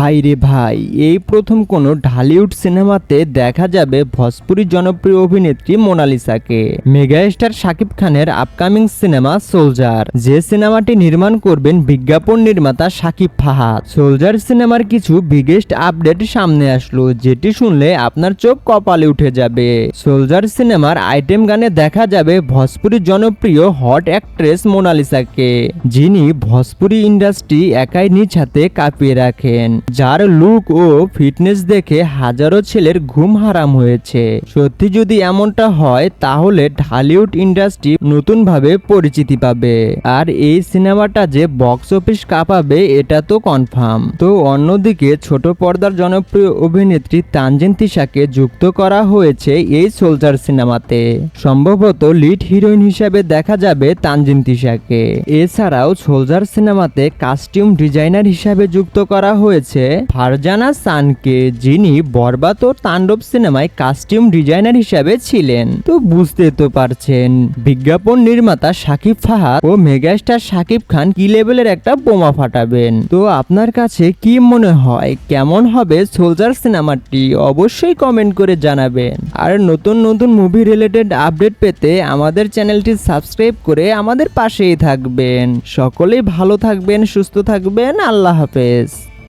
ভাই রে ভাই, এই প্রথম কোনো ঢালিউড সিনেমাতে দেখা যাবে ভোজপুরি জনপ্রিয় অভিনেত্রী মোনালিসাকে। মেগাস্টার শাকিব খানের আপকামিং সিনেমা সোলজার, যে সিনেমাটি নির্মাণ করবেন বিজ্ঞাপন নির্মাতা শাকিব ফাহাদ। সোলজার সিনেমার কিছু বিগেস্ট আপডেট সামনে আসলো, যেটি শুনলে আপনার চোখ কপালে উঠে যাবে। সোলজার সিনেমার আইটেম গানে দেখা যাবে ভোজপুরি জনপ্রিয় হট অ্যাক্ট্রেস মোনালিসাকে, যিনি ভোজপুরি ইন্ডাস্ট্রি একাই নিজ হাতে কাঁপিয়ে রাখেন, যার লুক ও ফিটনেস দেখে হাজারো ছেলের ঘুম হারাম হয়েছে। সত্যি যদি এমনটা হয় তাহলে ঢালিউড ইন্ডাস্ট্রি নতুনভাবে পরিচিতি পাবে, আর এই সিনেমাটা যে বক্স অফিস কাঁপাবে এটা তো কনফার্ম। তো অন্যদিকে ছোট পর্দার জনপ্রিয় অভিনেত্রী তানজিন তিশাকে যুক্ত করা হয়েছে এই সোলজার সিনেমাতে। সম্ভবত লিড হিরোইন হিসেবে দেখা যাবে তানজিন তিশাকে। এছাড়াও সোলজার সিনেমাতে কাস্টিউম ডিজাইনার হিসাবে যুক্ত করা হয়েছে ফারজানা সানকে, যিনি বরবাদ ও তাণ্ডব সিনেমায় কাস্টিউম ডিজাইনার হিসাবে ছিলেন। তো বুঝতে তো পারছেন বিজ্ঞাপন নির্মাতা শাকিব ফাহাদ ও মেগাস্টার শাকিব খান কি লেভেলের একটা বোমা ফাটাবেন। তো আপনার কাছে কি মনে হয়, কেমন হবে সোলজার সিনেমাটি? অবশ্যই কমেন্ট করে জানাবেন। আর নতুন নতুন মুভি রিলেটেড আপডেট পেতে আমাদের চ্যানেলটি সাবস্ক্রাইব করে আমাদের পাশেই থাকবেন। সকলেই ভালো থাকবেন, সুস্থ থাকবেন। আল্লাহ হাফেজ।